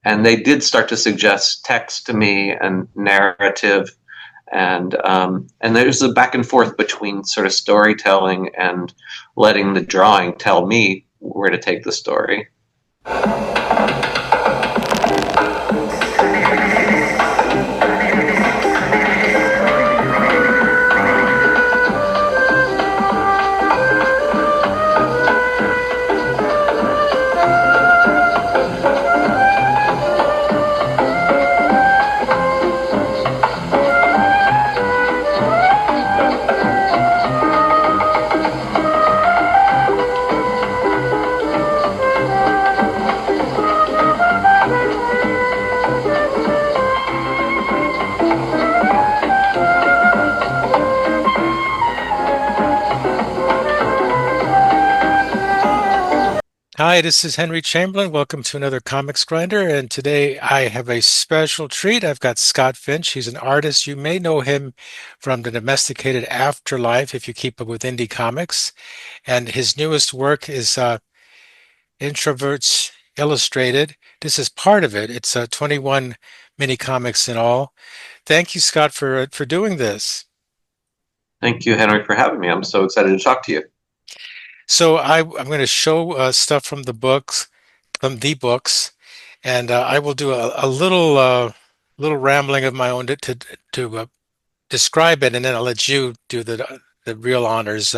and they did start to suggest text to me and narrative, and there's a back and forth between sort of storytelling and letting the drawing tell me where to take the story. Hi, this is Henry Chamberlain. Welcome to another Comics Grinder. And today I have a special treat. I've got Scott Finch. He's an artist. You may know him from the Domesticated Afterlife if you keep up with indie comics. And his newest work is Introverts Illustrated. This is part of it. It's 21 mini comics in all. Thank you, Scott, for doing this. Thank you, Henry, for having me. I'm so excited to talk to you. So I'm going to show stuff from the books, and I will do a little rambling of my own to describe it, and then I'll let you do the real honors.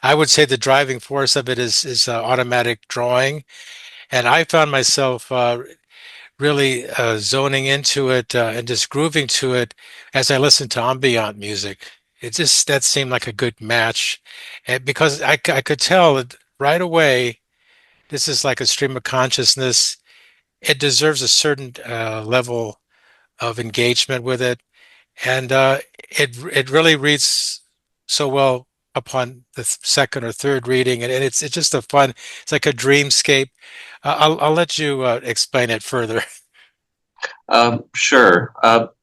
I would say the driving force of it is automatic drawing, and I found myself really zoning into it and just grooving to it as I listened to ambient music. It just that seemed like a good match, and because I could tell that right away this is like a stream of consciousness. It deserves a certain level of engagement with it, and it really reads so well upon the second or third reading, and it's just a fun. It's like a dreamscape. I'll let you explain it further. Sure.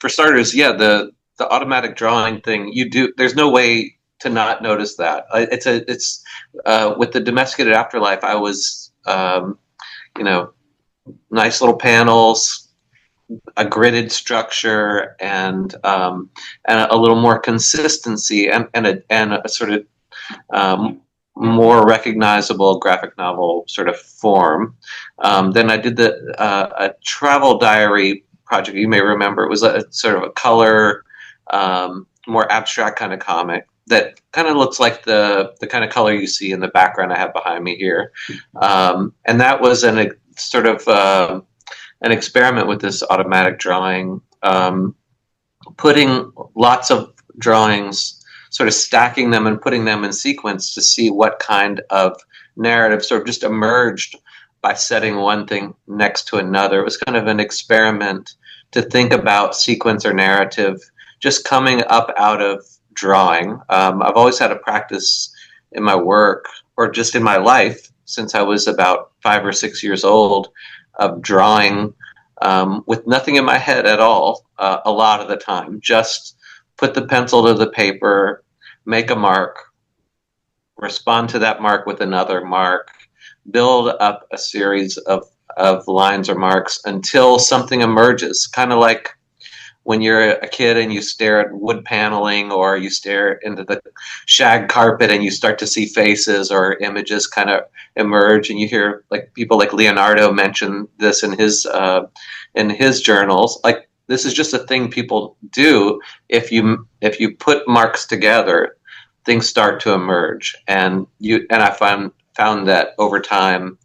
For starters, yeah, the automatic drawing thing, you do. There's no way to not notice that. It's with the domesticated afterlife. I was, you know, nice little panels, a gridded structure, and a little more consistency, and a sort of more recognizable graphic novel sort of form. Then I did a travel diary project. You may remember it was a sort of a color, more abstract kind of comic that kind of looks like the kind of color you see in the background I have behind me here. And that was sort of an experiment with this automatic drawing, putting lots of drawings, sort of stacking them and putting them in sequence to see what kind of narrative sort of just emerged by setting one thing next to another. It was kind of an experiment to think about sequence or narrative just coming up out of drawing. I've always had a practice in my work or just in my life since I was about 5 or 6 years old of drawing with nothing in my head at all, a lot of the time. Just put the pencil to the paper, make a mark, respond to that mark with another mark, build up a series of lines or marks until something emerges. Kind of like when you're a kid and you stare at wood paneling or you stare into the shag carpet and you start to see faces or images kind of emerge, and you hear like people like Leonardo mention this in his journals. Like, this is just a thing people do. If you put marks together, things start to emerge, and I found that over time.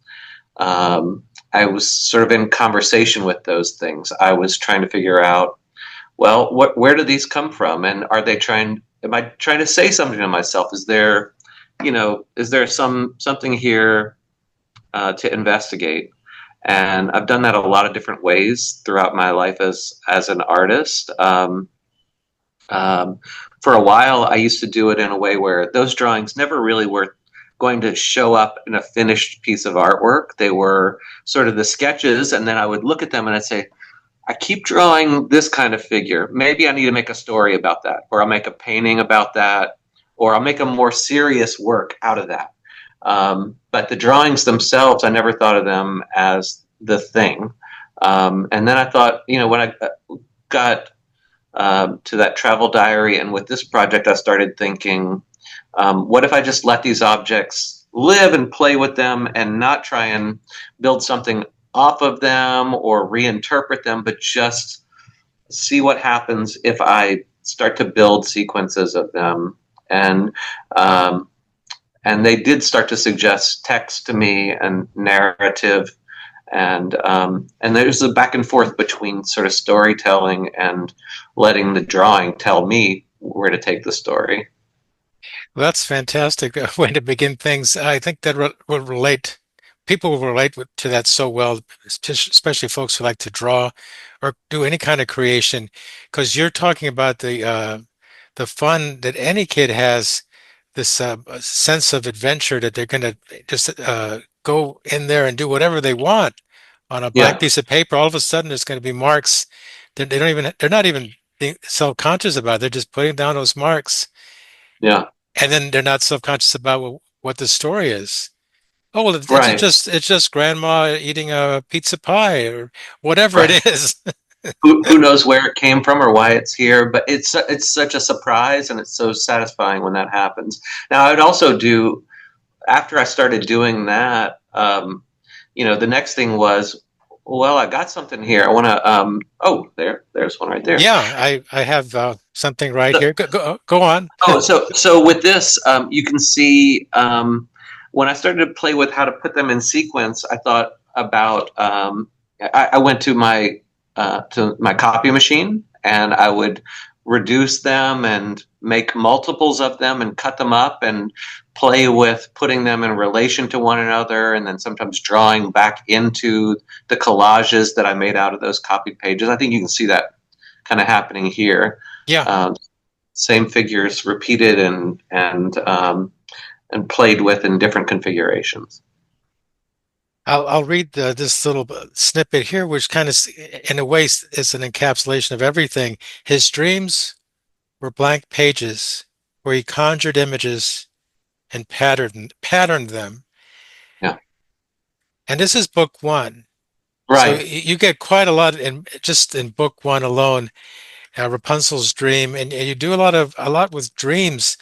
I was sort of in conversation with those things. I was trying to figure out, well, where do these come from, and am I trying to say something to myself? Is there something here to investigate? And I've done that a lot of different ways throughout my life as an artist. For a while, I used to do it in a way where those drawings never really were going to show up in a finished piece of artwork. They were sort of the sketches, and then I would look at them and I'd say, I keep drawing this kind of figure. Maybe I need to make a story about that, or I'll make a painting about that, or I'll make a more serious work out of that. But the drawings themselves, I never thought of them as the thing. And then I thought, when I got to that travel diary, and with this project, I started thinking, what if I just let these objects live and play with them and not try and build something off of them or reinterpret them, but just see what happens if I start to build sequences of them. And um, and they did start to suggest text to me and narrative, and there's a back and forth between sort of storytelling and letting the drawing tell me where to take the story. Well, that's fantastic way to begin things. I think that will relate. People will relate to that so well, especially folks who like to draw or do any kind of creation, because you're talking about the fun that any kid has, this sense of adventure that they're going to just go in there and do whatever they want on a blank Yeah, piece of paper. All of a sudden, there's going to be marks. They don't even. They're not even being self-conscious about it. They're just putting down those marks, yeah, and then they're not self-conscious about what the story is. Oh, well, right. it's just grandma eating a pizza pie or whatever Right. it is. Who knows where it came from or why it's here? But it's such a surprise, and it's so satisfying when that happens. Now, I would also do after I started doing that. The next thing was, well, I got something here. I want to. Oh, there's one right there. Yeah, I have something right So, here. Go on. so with this, you can see when I started to play with how to put them in sequence, I thought about. I went to my copy machine, and I would reduce them and make multiples of them and cut them up and play with putting them in relation to one another, and then sometimes drawing back into the collages that I made out of those copy pages. I think you can see that kind of happening here. Yeah, Um, Same figures repeated and played with in different configurations. I'll read this little snippet here, which kind of, in a way, is an encapsulation of everything. His dreams were blank pages where he conjured images and patterned them. Yeah, And this is book one. So right. you get quite a lot in just in book one alone, Rapunzel's dream, and you do a lot with dreams.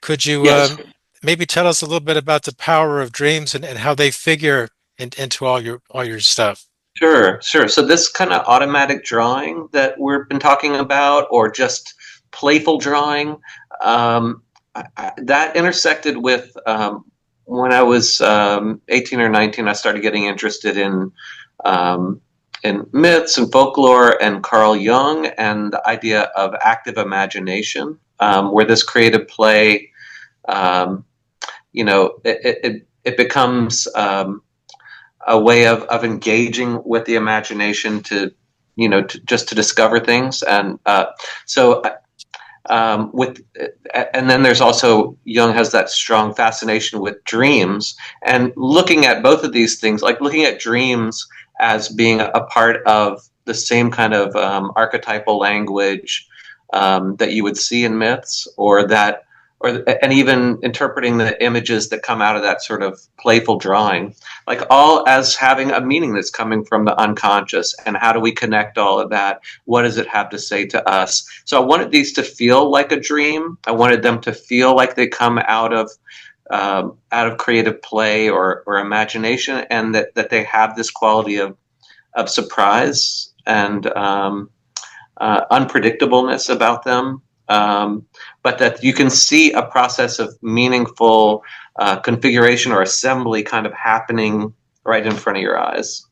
Could you Yes. maybe tell us a little bit about the power of dreams and how they figure into all your stuff? Sure, sure. So this kind of automatic drawing that we've been talking about, or just playful drawing, that intersected with when I was 18 or 19. I started getting interested in myths and folklore and Carl Jung and the idea of active imagination, where this creative play, um, it becomes. A way of engaging with the imagination to just to discover things, and so with and then there's also Jung has that strong fascination with dreams, and looking at both of these things, like looking at dreams as being a part of the same kind of archetypal language that you would see in myths, and even interpreting the images that come out of that sort of playful drawing, like all as having a meaning that's coming from the unconscious. And how do we connect all of that? What does it have to say to us? So I wanted these to feel like a dream. I wanted them to feel like they come out of creative play or imagination, and that they have this quality of surprise and unpredictableness about them, but that you can see a process of meaningful configuration or assembly kind of happening right in front of your eyes.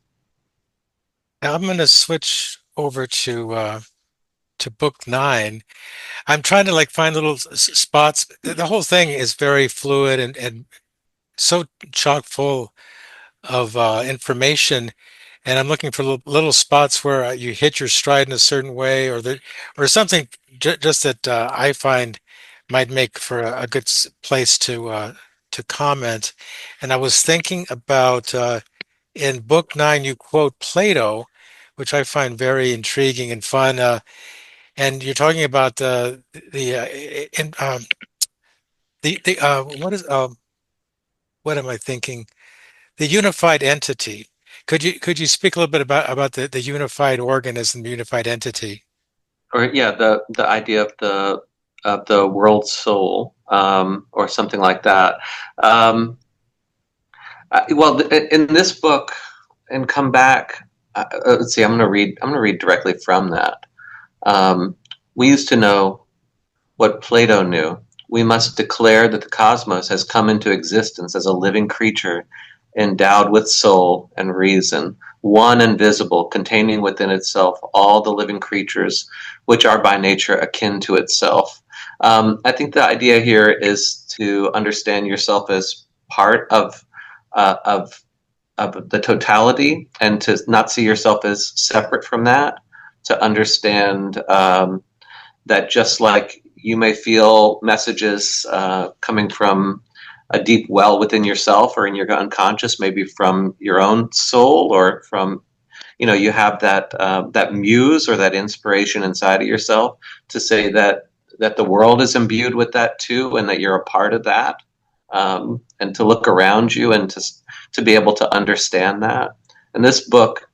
Now I'm going to switch over to book nine. I'm trying to like find little spots. The whole thing is very fluid and so chock full of information, and I'm looking for little spots where you hit your stride in a certain way, or something just that I find might make for a good place to comment. And I was thinking about in book nine, you quote Plato, which I find very intriguing and fun. And you're talking about the in, the what am I thinking? The unified entity, Could you speak a little bit about the unified organism, the unified entity? Or yeah, the idea of the world soul, or something like that. Um, well, in this book, and come back. Let's see. I'm going to read directly from that. Um, we used to know what Plato knew. We must declare that the cosmos has come into existence as a living creature, endowed with soul and reason, one and visible, containing within itself all the living creatures which are by nature akin to itself. I think the idea here is to understand yourself as part uh, of of the totality, and to not see yourself as separate from that. To understand that just like you may feel messages coming from a deep well within yourself or in your unconscious, maybe from your own soul, or from, you have that muse or that inspiration inside of yourself, to say that the world is imbued with that too, and that you're a part of that, and to look around you and to be able to understand that. And this book,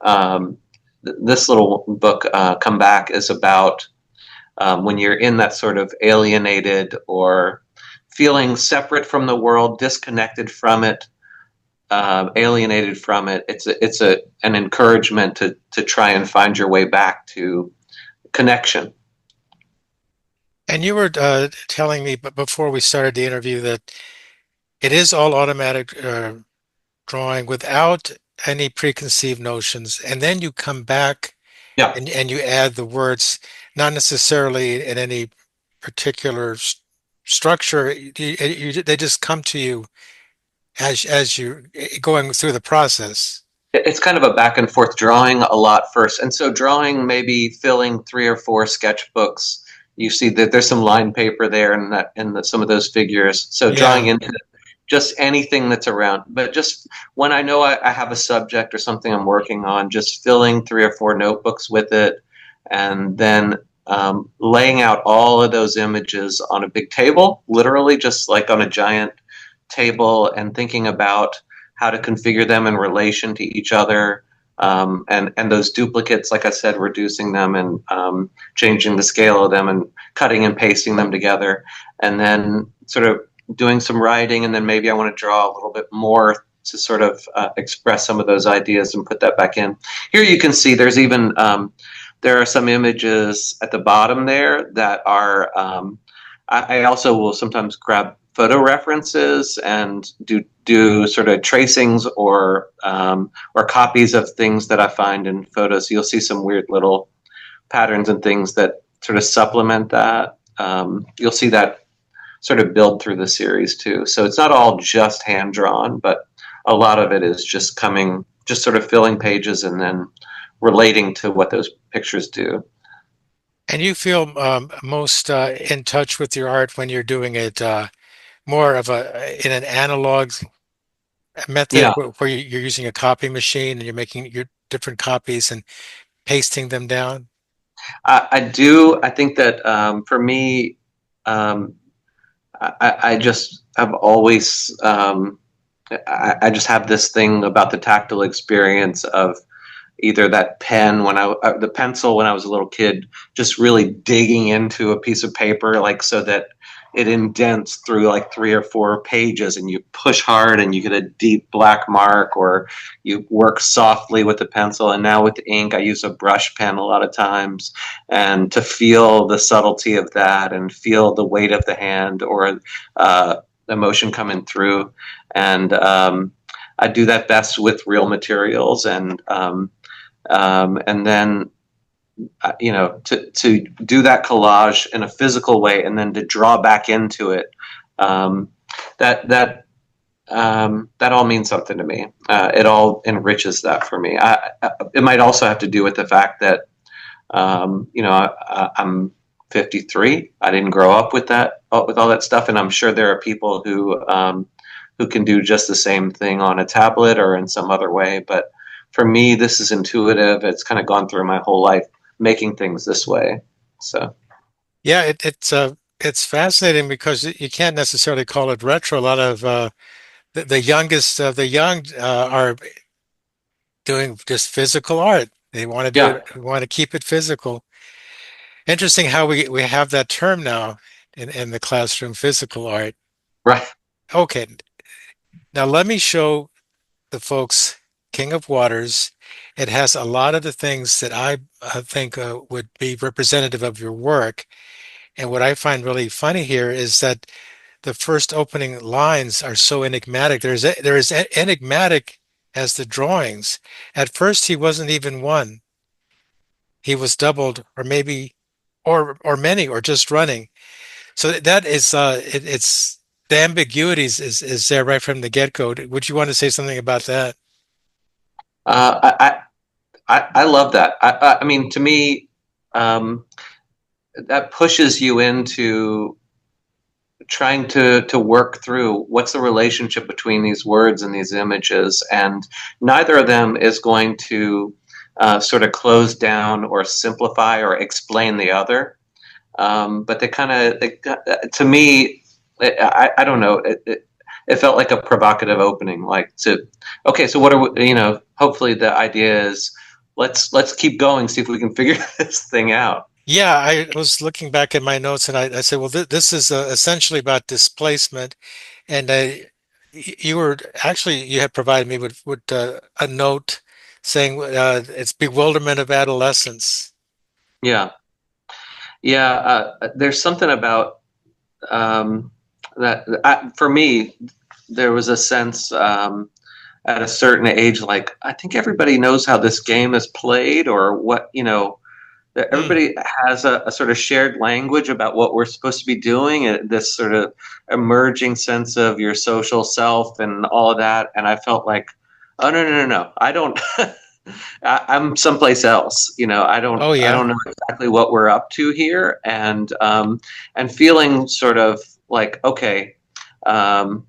um, this little book, Come Back, is about when you're in that sort of alienated or feeling separate from the world, disconnected from it, alienated from it. It's an encouragement to try and find your way back to connection. And you were telling me, but before we started the interview, that it is all automatic drawing without any preconceived notions, and then you come back Yeah, and you add the words, not necessarily in any particular structure. They just come to you as you going through the process. it's kind of a back and forth, drawing a lot first, and so drawing, maybe filling three or four sketchbooks. You see that there's some line paper there, and some of those figures. So drawing Yeah. into just anything that's around. But just when I know I have a subject or something I'm working on, just filling three or four notebooks with it, and then laying out all of those images on a big table, literally just like on a giant table, and thinking about how to configure them in relation to each other. And those duplicates, like I said, reducing them, and changing the scale of them, and cutting and pasting them together, and then sort of doing some writing, and then maybe I want to draw a little bit more to sort of express some of those ideas and put that back in. Here you can see there are some images at the bottom there that are. I also will sometimes grab photo references and do sort of tracings, or copies of things that I find in photos. So you'll see some weird little patterns and things that sort of supplement that. You'll see that sort of build through the series too. So it's not all just hand drawn, but a lot of it is just sort of filling pages and then relating to what those pictures do. And you feel most in touch with your art when you're doing it more of a in an analog method Yeah, where you're using a copy machine and you're making your different copies and pasting them down. I do. I think that for me, um, I just have always. I just have this thing about the tactile experience of either that pen the pencil when I was a little kid, just really digging into a piece of paper, like so that it indents through like three or four pages, and you push hard and you get a deep black mark, or you work softly with the pencil. And now with ink, I use a brush pen a lot of times, and to feel the subtlety of that and feel the weight of the hand, or emotion coming through. And I do that best with real materials, and then to do that collage in a physical way, and then to draw back into it. Um, that all means something to me. It all enriches that for me. It might also have to do with the fact that I'm 53. I didn't grow up with all that stuff, and I'm sure there are people who can do just the same thing on a tablet or in some other way. But for me, this is intuitive. It's kind of gone through my whole life making things this way. So Yeah, it's fascinating because you can't necessarily call it retro. A lot of the youngest of the young are doing just physical art. They want to do Yeah, it, want to keep it physical. Interesting how we have that term now in the classroom, physical art. right. Okay, now let me show the folks King of Waters. It has a lot of the things that I think would be representative of your work. And what I find really funny here is that the first opening lines are so enigmatic. There is enigmatic as the drawings. At first, he wasn't even one. He was doubled, or maybe, or many, or just running. So that is it's the ambiguities is there right from the get-go. Would you want to say something about that? Uh, I love that. I mean, to me, um, that pushes you into trying to work through what's the relationship between these words and these images, and neither of them is going to sort of close down or simplify or explain the other. But they kind of, to me, I don't know. It felt like a provocative opening. Like to, okay, so what are we, hopefully the idea is let's keep going, see if we can figure this thing out. Yeah, I was looking back at my notes and I said, well, this is essentially about displacement. And you were actually, you had provided me with a note saying it's bewilderment of adolescence. Yeah, yeah. There's something about that. For me, there was a sense at a certain age, like I think everybody knows how this game is played, or what that Hmm. everybody has a sort of shared language about what we're supposed to be doing, and this sort of emerging sense of your social self and all of that. And I felt like, oh no, no, no, no, I don't. I'm someplace else. Oh, I yeah. don't know exactly what we're up to here, and feeling sort of like, okay, um,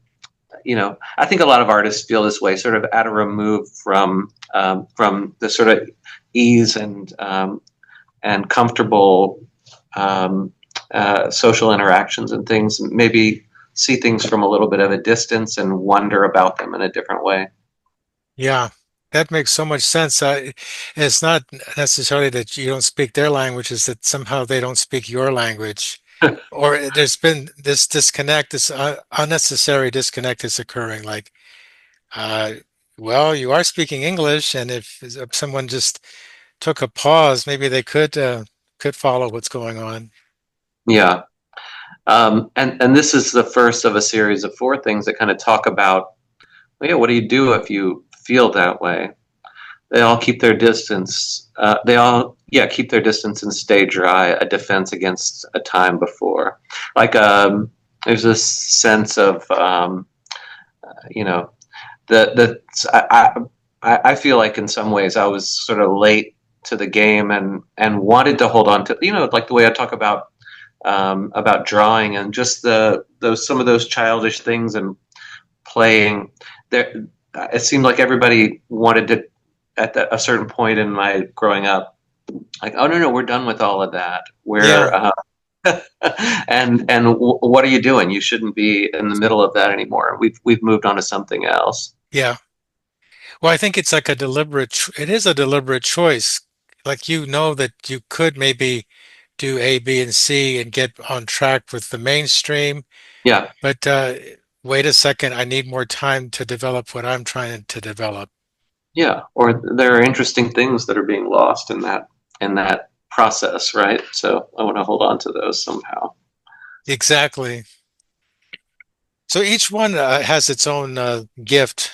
I think a lot of artists feel this way, sort of at a remove from the sort of ease and comfortable um, social interactions and things. Maybe see things from a little bit of a distance and wonder about them in a different way. Yeah, that makes so much sense. It's not necessarily that you don't speak their language, it's that somehow they don't speak your language. Or there's been this disconnect, this unnecessary disconnect is occurring. Like, uh, well, you are speaking English, and if someone just took a pause, maybe they could follow what's going on. Yeah. And this is the first of a series of four things that kind of talk about, well, yeah, what do you do if you feel that way? They all keep their distance. They all, yeah, keep their distance and stay dry. A defense against a time before. Like, there's this sense of, you know, the I feel like in some ways I was sort of late to the game and wanted to hold on to, like the way I talk about drawing and just those some of those childish things and playing there. It seemed like everybody wanted to at a certain point in my growing up, like, oh no, no, we're done with all of that. We're Yeah, and what are you doing? You shouldn't be in the middle of that anymore. We've moved on to something else. yeah. Well, I think it's like it is a deliberate choice. Like you know that you could maybe do A, B, and C and get on track with the mainstream. Yeah, But wait a second, I need more time to develop what I'm trying to develop. yeah. Or there are interesting things that are being lost in that process, right? So I want to hold on to those somehow. Exactly. So each one has its own gift.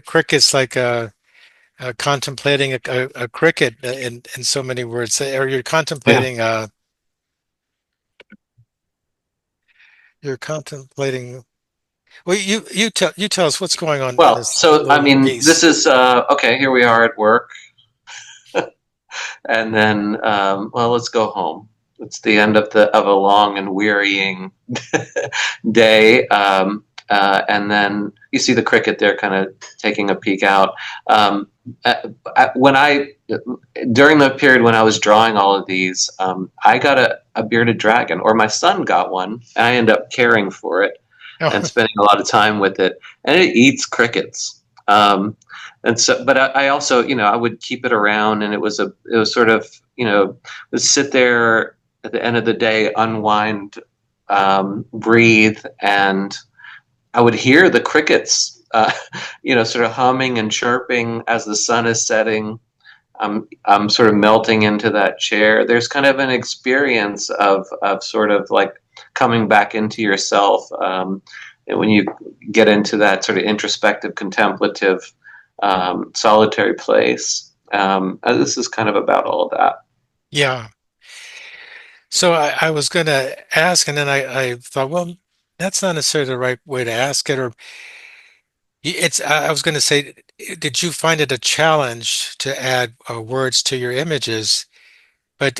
Cricket's like contemplating a cricket in so many words. Or Yeah. you're contemplating. Well, you tell us what's going on in Well, this so I little mean, this piece. is okay. Here we are at work, and then well, let's go home. It's the end of a long and wearying day, and then you see the cricket there, kind of taking a peek out. Um, when I during the period when I was drawing all of these, I got a bearded dragon, or my son got one, and I ended up caring for it Oh, and spending a lot of time with it, and it eats crickets. Um, and so, but I also, I would keep it around, and it was sort of, would sit there at the end of the day, unwind, breathe, and I would hear the crickets, sort of humming and chirping as the sun is setting. I'm sort of melting into that chair. There's kind of an experience of sort of like coming back into yourself. And when you get into that sort of introspective, contemplative, solitary place, this is kind of about all of that. Yeah. So I was going to ask, and then I thought, well, that's not necessarily the right way to ask it. Or it's, I was going to say, did you find it a challenge to add words to your images? But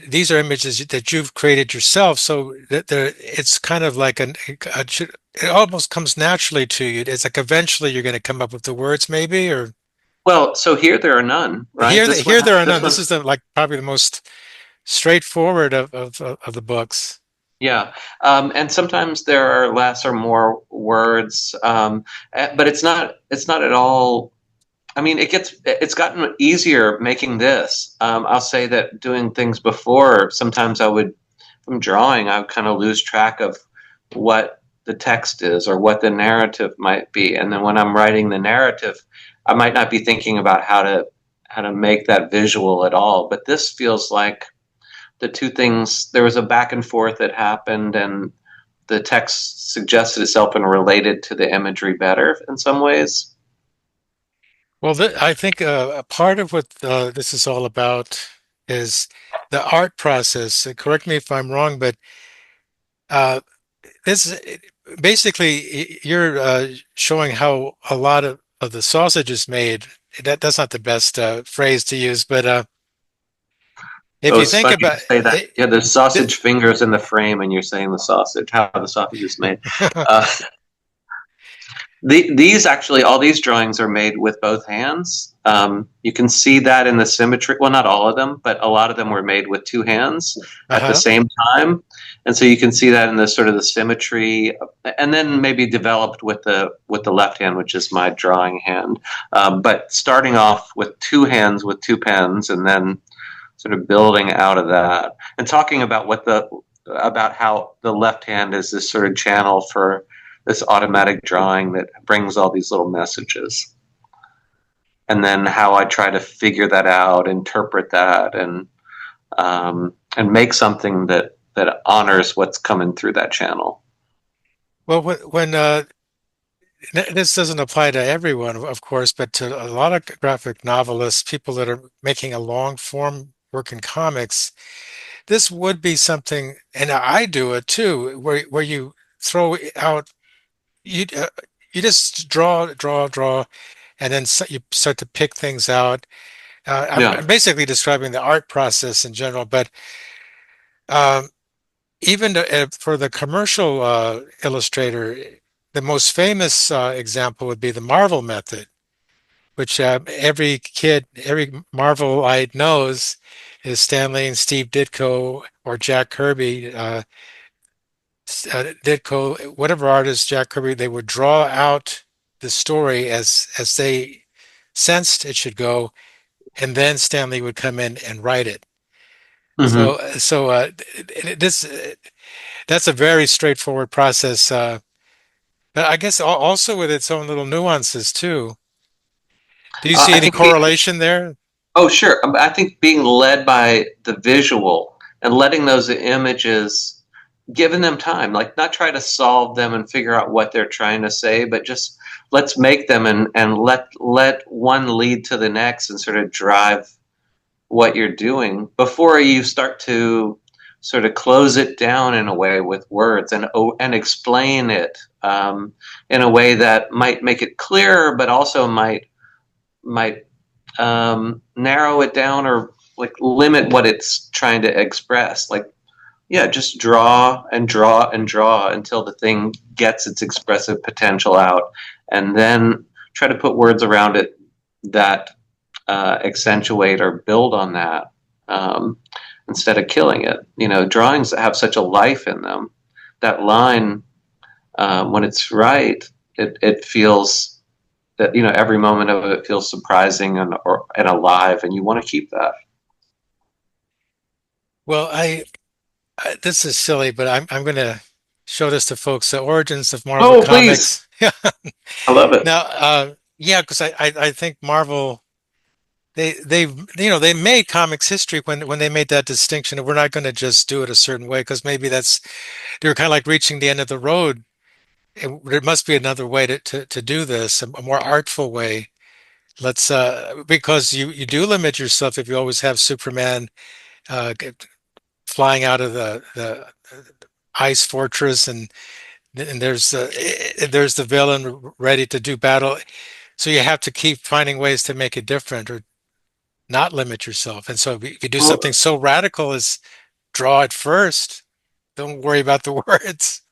these are images that you've created yourself, so that it's kind of like it almost comes naturally to you. It's like eventually you're going to come up with the words, maybe, or Well, so here there are none, right? here there are This none. This one, is like probably the most straightforward of the books. yeah. And sometimes there are less or more words, but it's not at all. I mean, it's gotten easier making this. I'll say that doing things before, sometimes from drawing, I would kind of lose track of what the text is or what the narrative might be. And then when I'm writing the narrative, I might not be thinking about how to make that visual at all. But this feels like the two things, there was a back and forth that happened, and the text suggested itself and related to the imagery better in some ways. Well, I think a part of what this is all about is the art process. Correct me if I'm wrong, but uh, this basically you're showing how a lot of the sausage is made. That's not the best phrase to use, but if Oh, you it's think funny you about say that. it, Yeah, there's sausage th- fingers in the frame, and you're saying the sausage, how the sausage is made. Uh, these actually, all these drawings are made with both hands. You can see that in the symmetry. Well, not all of them, but a lot of them were made with two hands at the uh-huh. same time, and so you can see that in the sort of the symmetry, and then maybe developed with the left hand, which is my drawing hand. But starting off with two hands with two pens, and then sort of building out of that, and talking about about how the left hand is this sort of channel for this automatic drawing that brings all these little messages, and then how I try to figure that out, interpret that, and make something that honors what's coming through that channel. Well, when this doesn't apply to everyone, of course, but to a lot of graphic novelists, people that are making a long form work in comics, this would be something, and I do it too, where you throw out you you just draw, and then you start to pick things out. Yeah. I'm basically describing the art process in general, but um, even for the commercial illustrator, the most famous example would be the Marvel method, which every kid, every Marvelite knows is Stan Lee and Steve Ditko or Jack Kirby. Ditko, whatever artist, Jack Kirby, they would draw out the story as they sensed it should go, and then Stanley would come in and write it. Hmm. So this that's a very straightforward process, but I guess also with its own little nuances too. Do you see I any think being correlation there? Oh, sure. I think being led by the visual and letting those images, giving them time, like not try to solve them and figure out what they're trying to say, but just let's make them, and let one lead to the next and sort of drive what you're doing before you start to sort of close it down in a way with words, and explain it, in a way that might make it clearer, but also might narrow it down, or like limit what it's trying to express. Like, yeah, just draw and draw and draw until the thing gets its expressive potential out, and then try to put words around it that accentuate or build on that, instead of killing it. Drawings that have such a life in them, that line, when it's right, it feels that every moment of it feels surprising and alive, and you want to keep that. Well, this is silly, but I'm going to show this to folks. The origins of Marvel Oh, please! Comics. I love it. Now, yeah, because I think Marvel they made comics history when they made that distinction. And we're not going to just do it a certain way because maybe that's they were kind of like reaching the end of the road. There must be another way to do this, a more artful way. Let's because you do limit yourself if you always have Superman flying out of the ice fortress and there's the villain ready to do battle. So you have to keep finding ways to make it different or not limit yourself. And so if you do something Well, so radical as draw it first, don't worry about the words.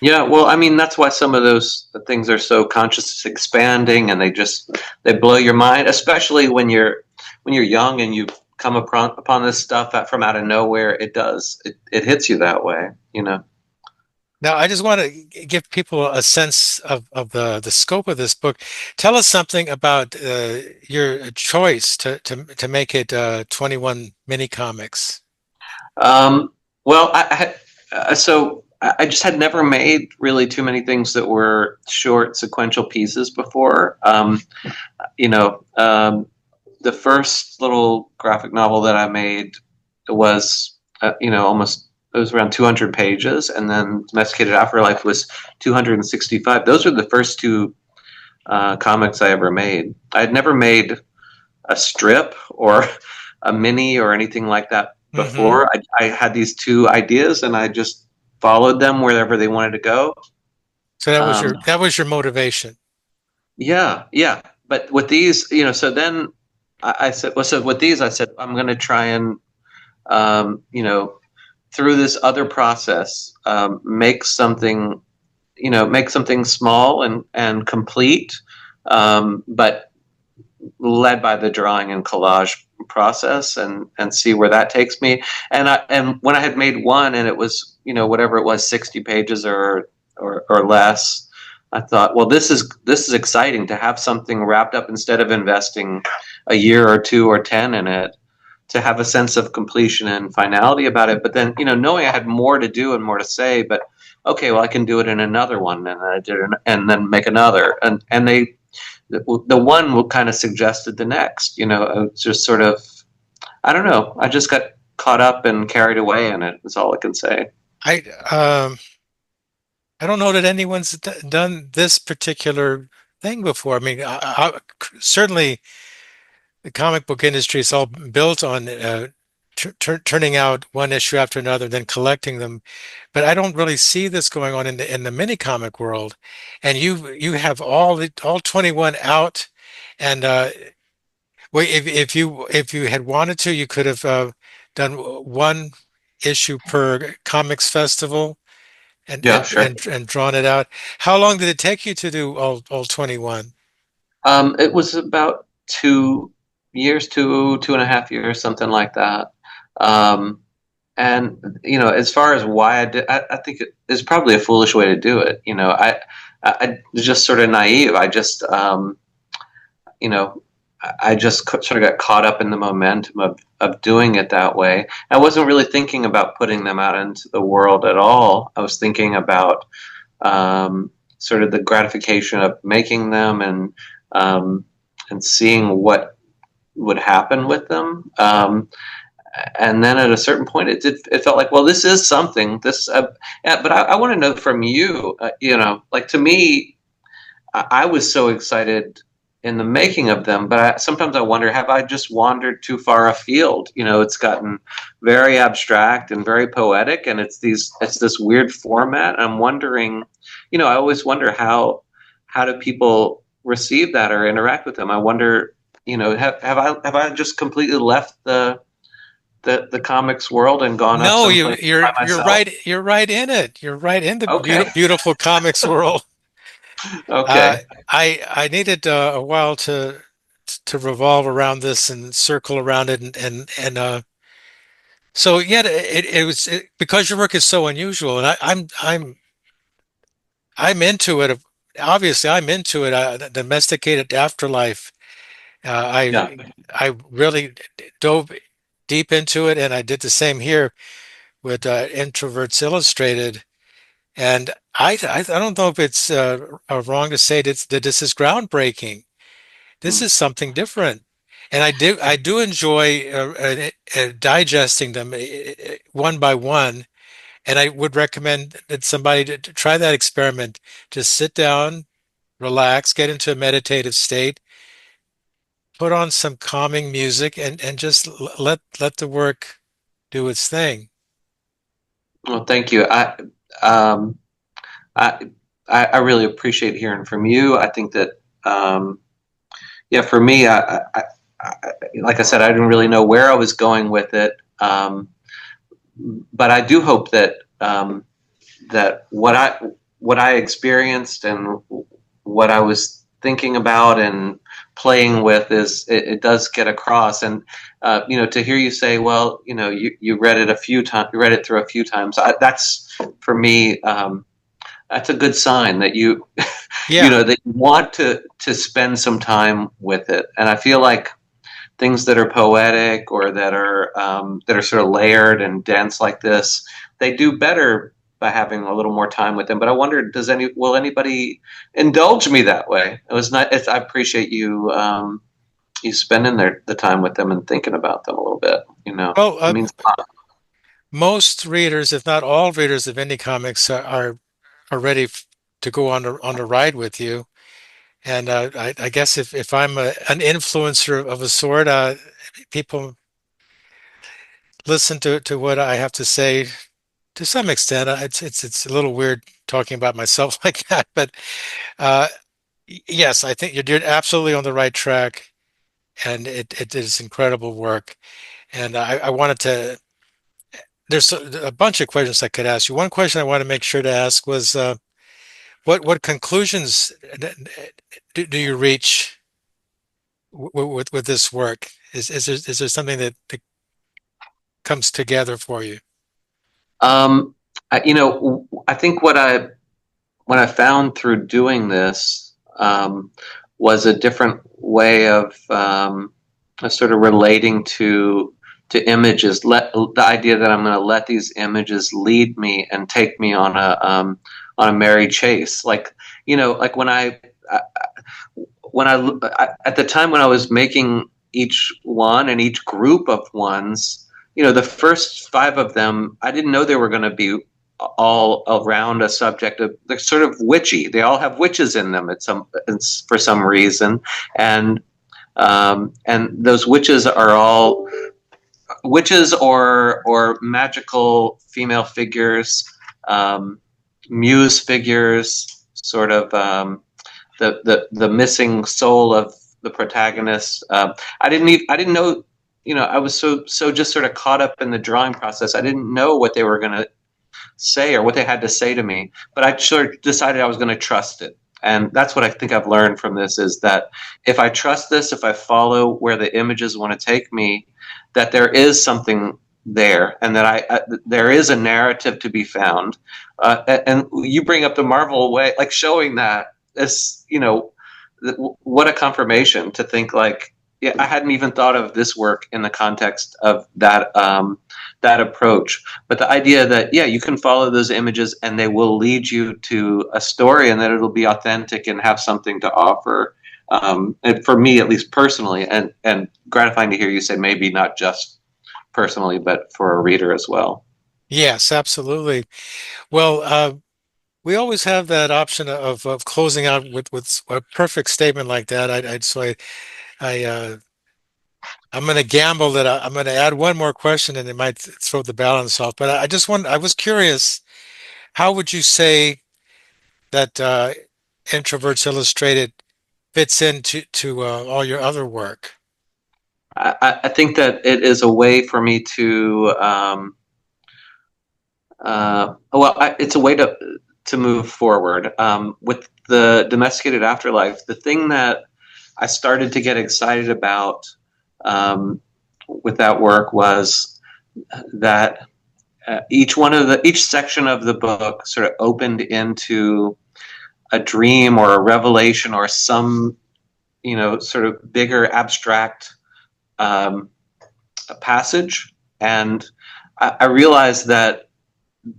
yeah, well, I mean, that's why some of those things are so conscious expanding, and they blow your mind, especially when you're young and you come upon this stuff from out of nowhere. It hits you that way. Now, I just want to give people a sense of the scope of this book. Tell us something about your choice to make it 21 mini comics. Um, well, I just had never made really too many things that were short sequential pieces before. You know, the first little graphic novel that I made was, almost it was around 200 pages, and then Domesticated Afterlife was 265. Those were the first two comics I ever made. I had never made a strip or a mini or anything like that Hmm. before. I had these two ideas, and I just followed them wherever they wanted to go. So Um, that was your motivation. yeah, yeah. But with these, so then I said, well, so with these, I said, I'm going to try and, through this other process, make something small and complete, but led by the drawing and collage process, and see where that takes me. And when I had made one and it was, whatever it was, 60 pages or less, I thought, well, this is exciting to have something wrapped up instead of investing a year or two or 10 in it, to have a sense of completion and finality about it. But then, knowing I had more to do and more to say, but okay, well, I can do it in another one, and I did, and then make another, and the one will kind of suggested the next. It's just sort of, I don't know. I just got caught up and carried away in it. Is all I can say. I um, I don't know that anyone's done this particular thing before. I mean, certainly the comic book industry is all built on turning out one issue after another, then collecting them. But I don't really see this going on in the mini comic world. And you have all 21 out, and well, if you had wanted to, you could have done one issue per comics festival Yeah, sure. and drawn it out. How long did it take you to do all 21? It was about 2 years, 2.5 years, something like that. Um, and as far as why I did, I think it is probably a foolish way to do it. I was just sort of naive. You know, I just sort of got caught up in the momentum of doing it that way. I wasn't really thinking about putting them out into the world at all. I was thinking about, sort of the gratification of making them, and seeing what would happen with them. And then at a certain point, it felt like, well, this is something. Yeah, but I want to know from you. Like, to me, I was so excited in the making of them, but sometimes I wonder, have I just wandered too far afield? It's gotten very abstract and very poetic, and it's this weird format. I'm wondering, I always wonder how do people receive that or interact with them? I wonder, have I just completely left the comics world and gone off No, someplace by you're myself? right. You're right in it. You're right in the Okay, beautiful comics world. Uh, okay. I needed a while to revolve around this and circle around it and so yeah, because your work is so unusual and I'm into it obviously I'm into it. Domesticated afterlife. Yeah. I really dove deep into it, and I did the same here with Introverts Illustrated. And I don't know if it's wrong to say that this is groundbreaking. This Mm. is something different, and I do enjoy digesting them one by one. And I would recommend that somebody to try that experiment. Just sit down, relax, get into a meditative state, put on some calming music, and just let the work do its thing. Well, thank you. Um, I, I really appreciate hearing from you. I think that, yeah, for me, I, like I said, I didn't really know where I was going with it. But I do hope that that what I experienced and what I was thinking about and playing with is it does get across. And to hear you say, well, you read it a few times, you read it through a few times. That's for me. That's a good sign that you Yeah. that you want to spend some time with it. And I feel like things that are poetic or that are sort of layered and dense like this, they do better by having a little more time with them. But I wonder, will anybody indulge me that way? It was not. I appreciate you spending the time with them and thinking about them a little bit. Well, It means a lot. most readers, if not all readers of indie comics, are ready to go on the ride with you. And I guess if I'm an influencer of a sort, people listen to what I have to say to some extent. It's a little weird talking about myself like that, but uh, yes, I think you're absolutely on the right track, and it is incredible work. And I wanted to. There's a bunch of questions I could ask you. One question I want to make sure to ask was, what conclusions do you reach with this work? Is there something that comes together for you? Um, I think what I found through doing this was a different way of sort of relating to images. The idea that I'm going to let these images lead me and take me on a merry chase. Like when I at the time when I was making each one and each group of ones, the first five of them, I didn't know they were going to be all around a subject of they're sort of witchy. They all have witches in them for some reason, and those witches are all witches or magical female figures, muse figures, sort of the missing soul of the protagonist. I didn't know. I was so just sort of caught up in the drawing process. I didn't know what they were going to say or what they had to say to me, but I sort of decided I was going to trust it. And that's what I think I've learned from this is that if I trust this, if I follow where the images want to take me, that there is something there and that there is a narrative to be found. And you bring up the Marvel way, like showing that this, what a confirmation to think like, yeah, I hadn't even thought of this work in the context of that approach. But the idea that, yeah, you can follow those images and they will lead you to a story and that it'll be authentic and have something to offer. And for me, at least personally, and gratifying to hear you say maybe not just personally, but for a reader as well. Yes, absolutely. Well, we always have that option of closing out with a perfect statement like that. I I'm going to gamble that I'm going to add one more question and it might throw the balance off. But I was curious, how would you say that Introverts Illustrated fits into all your other work? I think that it is a way for me to it's a way to move forward with the domesticated afterlife. The thing that I started to get excited about with that work was that each section of the book sort of opened into a dream or a revelation or some, sort of bigger abstract um, passage. And I realized that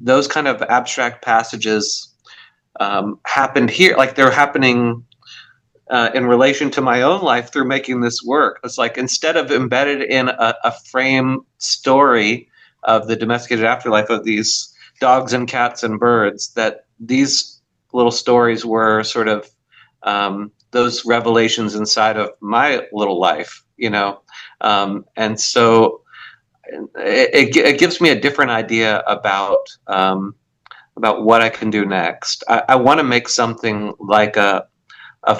those kind of abstract passages happened here, like they're happening in relation to my own life through making this work. It's like instead of embedded in a frame story of the domesticated afterlife of these dogs and cats and birds, that these little stories were sort of those revelations inside of my little life, and so it gives me a different idea about what I can do next. I want to make something like a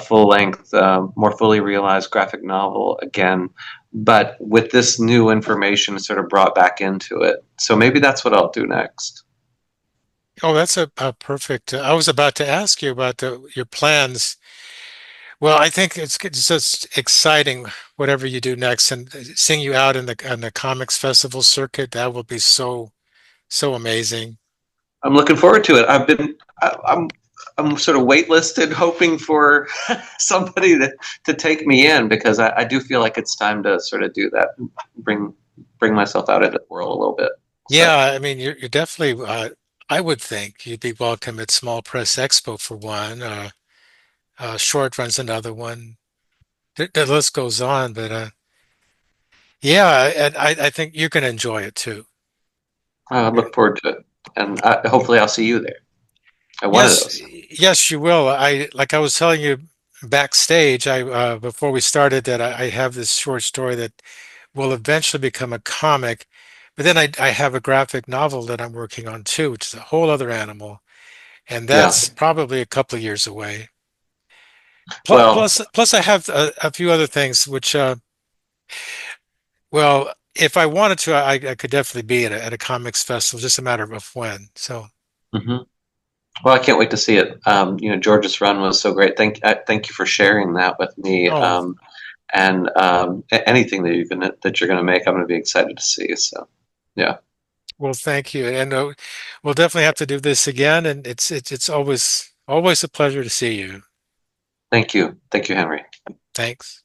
full length, more fully realized graphic novel again, but with this new information sort of brought back into it. So maybe that's what I'll do next. Oh, that's a perfect. I was about to ask you about your plans. Well, I think it's just exciting whatever you do next, and seeing you out in the comics festival circuit, that will be so amazing. I'm looking forward to it. I'm sort of waitlisted, hoping for somebody to take me in because I do feel like it's time to sort of do that, bring bring myself out into the world a little bit. Yeah, So I mean, you're definitely. I would think you'd be welcome at Small Press Expo for one. Short Run's another one. The list goes on, but yeah, and I think you're going to enjoy it too. I look forward to it, and hopefully I'll see you there at one of Yes, those. yes, you will. Like I was telling you backstage, I before we started that I have this short story that will eventually become a comic, but then I have a graphic novel that I'm working on too, which is a whole other animal, and Yeah. that's probably a couple of years away. Well, Plus, I have a few other things which, well, if I wanted to, I could definitely be at a comics festival, just a matter of when. So, hmm well, I can't wait to see it. George's run was so great. Thank you for sharing that with me. oh, And anything that you're gonna make, I'm gonna be excited to see. So, yeah. well, thank you, and we'll definitely have to do this again. And it's always a pleasure to see you. Thank you, Henry. Thanks.